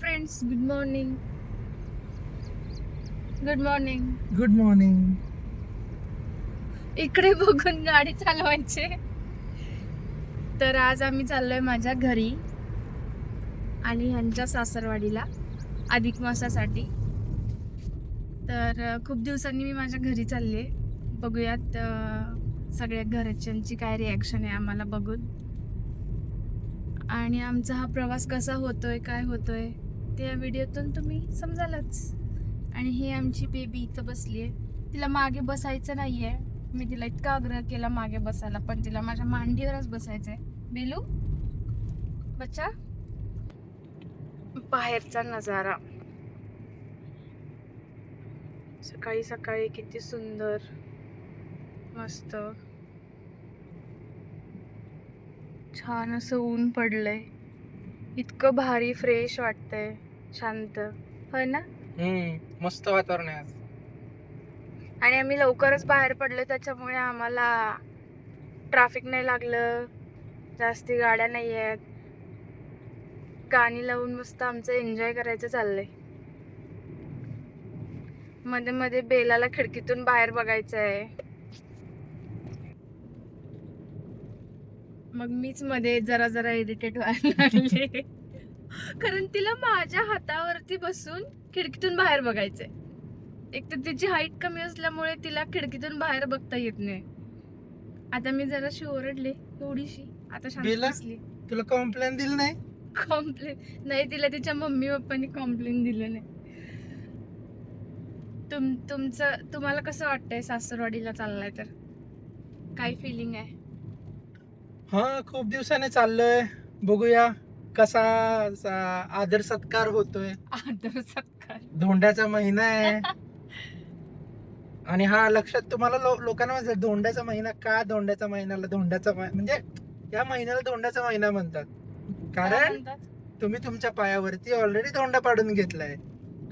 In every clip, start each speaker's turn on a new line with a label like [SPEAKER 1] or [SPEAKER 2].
[SPEAKER 1] Friends, good morning. Good morning.
[SPEAKER 2] Good morning.
[SPEAKER 1] इकडे बघून गाडी चालवायचे. तर आज आम्ही चाललोय माझ्या घरी आणि ह्यांच्या सासरवाडीला अधिक मासासाठी. तर खूप दिवसांनी मी माझ्या घरी चालले. बघूयात सगळ्या घरच्यांची काय रिॲक्शन आहे आम्हाला बघून, आणि आमचा हा प्रवास कसा होतोय, काय होतोय ते या व्हिडिओतून तुम्ही समजालच. आणि ही आमची बेबी इथं बसलीये. तिला मागे बसायचं नाहीये. मी तिला इतका आग्रह केला मागे बसायला, पण तिला माझ्या मांडीवरच बसायचंय. बेलू बच्चा. बाहेरचा नजारा सकाळी सकाळी किती सुंदर, मस्त छान असं ऊन पडलंय. इतकं भारी फ्रेश वाटतंय, शांत, होय ना?
[SPEAKER 2] मस्त वातावरण आहे आज.
[SPEAKER 1] आणि आम्ही लवकरच बाहेर पडलो, त्याच्यामुळे आम्हाला ट्रॅफिक नाही लागलं, जास्ती गाड्या नाही आहेत. गाणी लावून मस्त आमचं एन्जॉय करायचं चाललंय. मध्ये मध्ये बेलाला खिडकीतून बाहेर बघायचंय. मग मीच मध्ये जरा जरा इरिटेट व्हायला लागले. कारण तिला माझ्या हातावरती बसून खिडकीतून बाहेर बघायचंय. एक तर तिची हाईट कमी असल्यामुळे तिला खिडकीतून बाहेर बघता येत नाही. आता मी जराशी ओरडले थोडीशी, आता शांत बसली.
[SPEAKER 2] तुला कॉम्प्लेन दिली नाही?
[SPEAKER 1] कॉम्प्लेन नाही, तिला तिच्या मम्मी पप्पांनी कॉम्प्लेन दिलं नाही. तुम्हाला कसं वाटतंय सासरवाडीला चाललाय तर? काय फिलिंग आहे?
[SPEAKER 2] हा, खूप दिवसाने चाललोय. बघूया कसा आदर सत्कार होतोय.
[SPEAKER 1] आदर सत्कार.
[SPEAKER 2] धोंड्याचा महिना आहे. आणि हा लक्षात तुम्हाला लोकांना म्हणजे धोंड्याचा महिना का? धोंड्याचा महिन्याला धोंड्याचा म्हणजे या महिन्याला धोंड्याचा महिना म्हणतात कारण तुम्ही तुमच्या पायावरती ऑलरेडी धोंडा पाडून घेतलाय,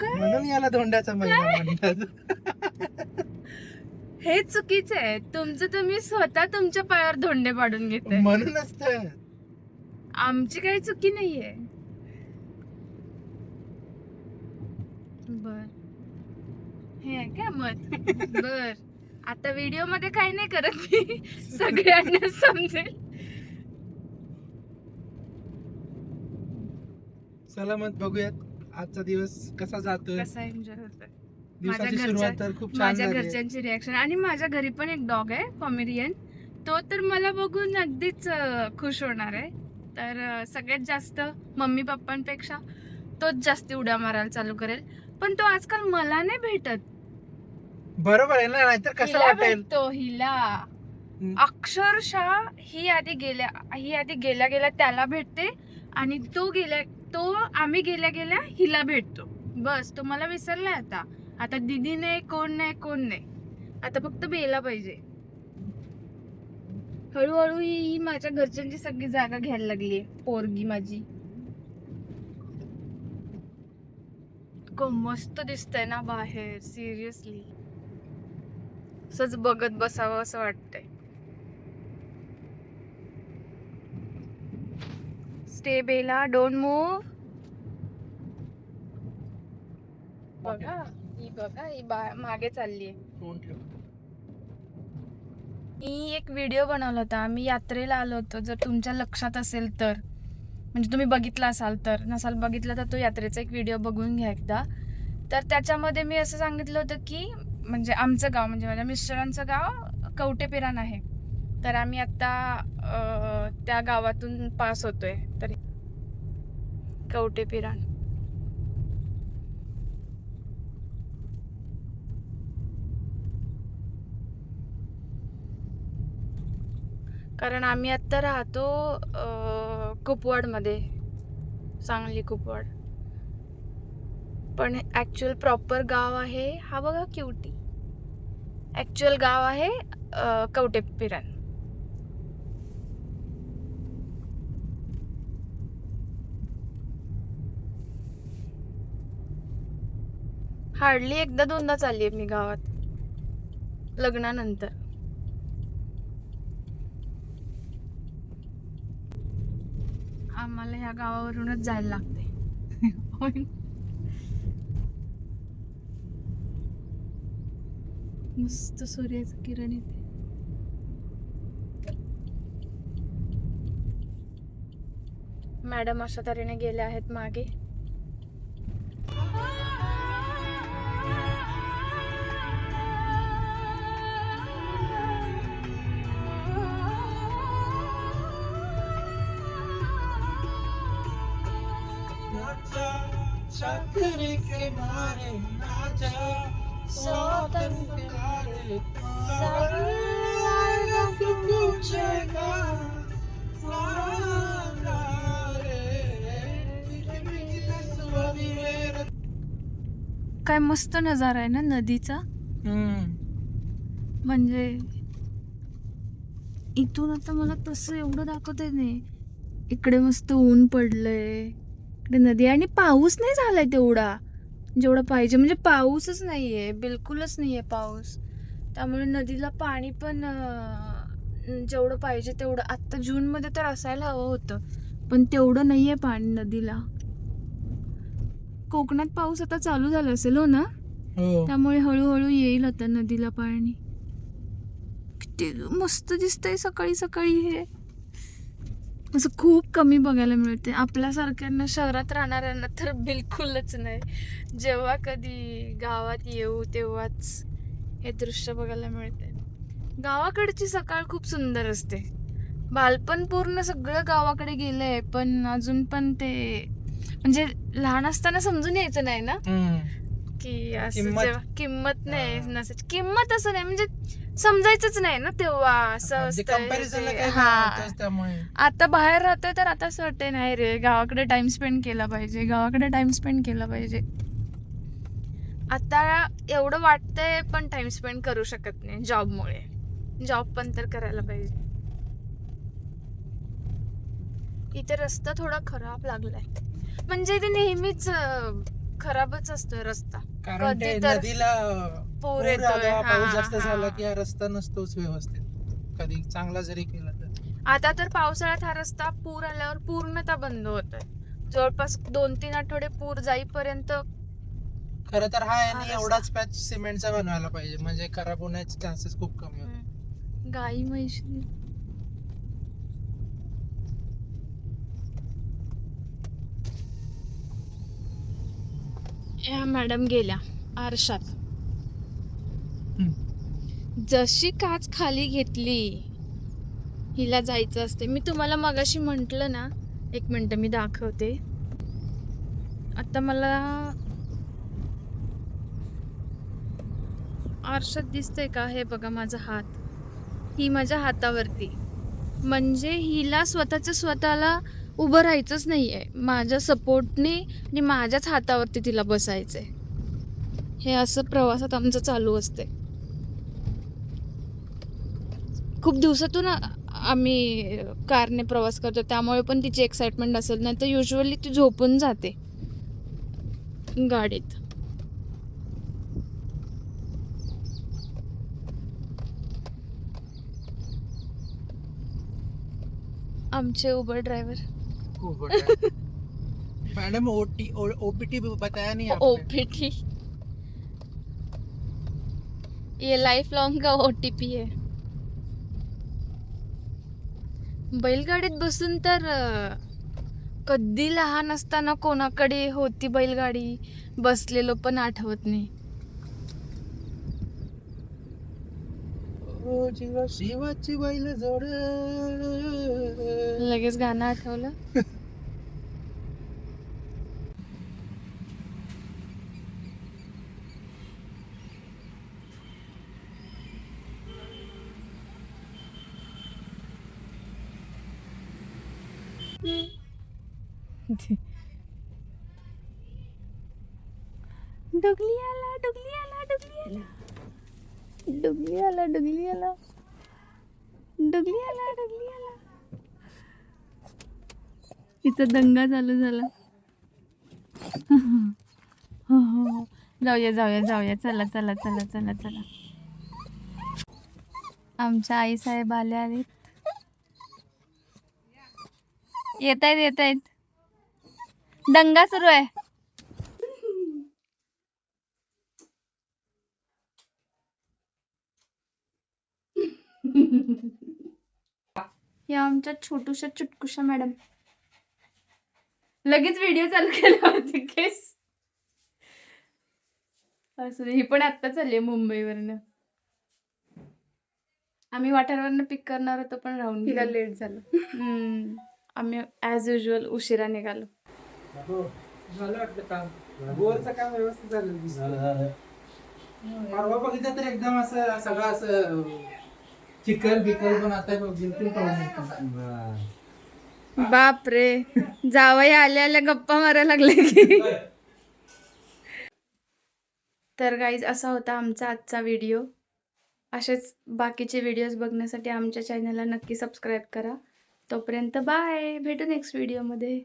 [SPEAKER 2] म्हणून याला धोंड्याचा महिना म्हणतात.
[SPEAKER 1] हे चुकीचं आहे. तुम्ही स्वतः तुमच्या पायावर धोंडे पाडून घेताय,
[SPEAKER 2] म्हणूनच तर.
[SPEAKER 1] आमची काही चुकी नाहीये. बर, हे आहे का मत? बर, आता व्हिडिओ मध्ये काही नाही करत मी, सगळ्यांना समजेल.
[SPEAKER 2] चला मग बघूयात आजचा दिवस कसा जातोय,
[SPEAKER 1] कसा एन्जॉय होतोय.
[SPEAKER 2] दिवसाची सुरुवात तर खूप छान
[SPEAKER 1] माझ्या
[SPEAKER 2] झाली.
[SPEAKER 1] घरच्यांची रिॲक्शन, आणि माझ्या घरी पण एक डॉग आहे पॉमेरियन. तो तर मला बघून अगदीच खुश होणार आहे. तर सगळ्यात जास्त मम्मी पप्पांपेक्षा तोच जास्त उड्या मारायला चालू करेल. पण तो आजकाल मला नाही भेटत.
[SPEAKER 2] बरोबर आहे ना, नाहीतर कसं वाटेल?
[SPEAKER 1] तो हिला अक्षरशः ही आधी गेल्या गेल्या त्याला भेटते, आणि तो आम्ही गेल्या गेल्या हिला भेटतो. बस, तो मला विसरलाय आता. आता दीदी नाही, कोण नाही, आता फक्त बेला पाहिजे. हळूहळू ही माझ्या घरच्यांची सगळी जागा घ्यायला लागली पोरगी माझी. मस्त दिसतंय ना बाहेर, सिरियसली असंच बघत बसावं असं वाटतंय. Stay Bella, don't move. बघा ही मागे चाललीये. मी एक व्हिडिओ बनवला होता, आम्ही यात्रेला आलो होतो, जर तुमच्या लक्षात असेल तर, म्हणजे तुम्ही बघितला असाल तर. नसाल बघितला तर तो यात्रेचा एक व्हिडिओ बघून घ्या एकदा. तर त्याच्यामध्ये मी असं सांगितलं होतं की म्हणजे आमचं गाव, म्हणजे माझ्या मिस्टरांचं गाव कवटेपिरान आहे. तर आम्ही आता त्या गावातून पास होतोय. तर कवटेपिरान, कारण आम्ही आता राहतो कुपवाड मध्ये, सांगली कुपवाड. पण ऍक्च्युअल प्रॉपर गाव आहे, हा बघा क्युटी, ऍक्च्युअल गाव आहे कवटेपिरान. हार्डली एकदा दोनदा चालली मी गावात लग्नानंतर. आम्हाला ह्या गावावरूनच जायला लागते. होय. मस्त सूर्याचं किरण येते. मॅडम अशा तऱ्हेने गेल्या आहेत मागे. काय मस्त नजारा आहे ना नदीचा. म्हणजे इथून आता मला तसं एवढं दाखवत नाही. इकडे मस्त ऊन पडलंय, इकडे नदी, आणि पाऊस नाही झालाय तेवढा जेवढा पाहिजे. म्हणजे पाऊसच नाहीये, बिलकुलच नाहीये पाऊस. त्यामुळे नदीला पाणी पण जेवढं पाहिजे तेवढं, आता जून मध्ये तर असायला हवं होतं, पण तेवढं नाहीये पाणी नदीला. कोकणात पाऊस आता चालू झाला असेल हो ना, त्यामुळे हळूहळू येईल आता नदीला पाणी. किती मस्त दिसतंय सकाळी सकाळी हे. असं खूप कमी बघायला मिळते आपल्यासारख्यांना, शहरात राहणाऱ्यांना तर बिलकुलच नाही. जेव्हा कधी गावात येऊ तेव्हाच हे दृश्य बघायला मिळते. गावाकडची सकाळ खूप सुंदर असते. बालपण पूर्ण सगळं गावाकडे गेलंय, पण अजून पण ते म्हणजे लहान असताना समजून यायचं नाही ना की असं जेव्हा किंमत नाही नसायची. किंमत असं नाही म्हणजे समजायचंच नाही ना तेव्हा, असं असतं. आता बाहेर राहतोय तर आता असं वाटतंय नाही रे, गावाकडे टाइम स्पेंड केला पाहिजे, गावाकडे टाइम स्पेंड केला पाहिजे. आता एवढं वाटतंय पण टाइम स्पेंड करू शकत नाही जॉबमुळे. जॉब पण तर करायला पाहिजे. इथे रस्ता थोडा खराब लागलाय, म्हणजे इथे नेहमीच खराबच असतोय रस्ता.
[SPEAKER 2] कारण ते नदीला पूर आला, पाऊस जास्त झाला की हा रस्ता नसतोच व्यवस्थित, कधी चांगला जरी केला तर.
[SPEAKER 1] आता तर पावसाळ्यात हा रस्ता पूर आल्यावर पूर्णतः बंद होतोय. जवळपास 2-3 आठवडे पूर जाईपर्यंत.
[SPEAKER 2] खरं तर हा याने एवढाच पॅच सिमेंटचा बनवायला पाहिजे, म्हणजे खराब होण्याचे चान्सेस खूप कमी होतात.
[SPEAKER 1] गाई म्हैशी या मॅडम गेल्या आरशात. जशी काच खाली घेतली, हिला जायचं असते. मी तुम्हाला मगाशी म्हंटल ना, 1 मिनिट मी दाखवते. आता मला आरशात दिसतंय का, हे बघा माझा हात, ही माझ्या हातावरती. म्हणजे हिला स्वतःला उभं राहायचंच नाहीये, माझ्या सपोर्टने आणि माझ्याच हातावरती तिला बसायचंय. हे असं प्रवासात आमचं चालू असते. खूप दिवसातून आम्ही कारने प्रवास करतो, त्यामुळे पण तिची एक्साइटमेंट असेल, नाही तर युजली ती झोपून जाते गाडीत. आमचे उबर ड्रायव्हर.
[SPEAKER 2] मैडम ओपीटी बताया नहीं आपने?
[SPEAKER 1] ओपीटी ये लाइफ लॉन्ग का ओटीपी है. बैलगाडीत बसून तर कधी लहान असताना कोणाकडे होती बैलगाडी, बसलेलो पण आठवत नाही.
[SPEAKER 2] शिवाची बैल जोड,
[SPEAKER 1] लगेच गाणं आठवलं. डुगली आला, डुगली आला, डुगली आला, डुगली आला, डुगली आला, डुगली आला, डुगली आला. तिचा दंगा चालू झाला. जाऊया जाऊया जाऊया, चला चला चला चला चला. आमच्या आई साहेब आल्या आहेत. येतायत येतायत. दंगा सुरू आहे. या आमच्या छोटूशा चुटकुशा मॅडम लगेच व्हिडिओ चालू केला होती केस. असं ही पण आत्ता चालली मुंबईवरनं. आम्ही वाठारवरनं पिक करणार होतो पण राहून
[SPEAKER 3] तिला
[SPEAKER 1] गेलं.
[SPEAKER 3] लेट झालं.
[SPEAKER 1] आम्ही ऍज युजल उशिरा निघालो.
[SPEAKER 2] झालं वाटतं काम. बोरचं काम व्यवस्थित झालं. परवा बघितलं तर एकदम असं सगळं असं चिखल बिकल, पण आता बिलकुल पाऊस.
[SPEAKER 1] बाप रे, जावई आल्या आल्या गप्पा मारायला लागले की. तर गाईज असा होता आमचा आजचा व्हिडिओ. असेच बाकीचे व्हिडिओज बघण्यासाठी आमच्या चॅनलला नक्की सबस्क्राईब करा. तोपर्यंत बाय, भेटू नेक्स्ट व्हिडिओमध्ये.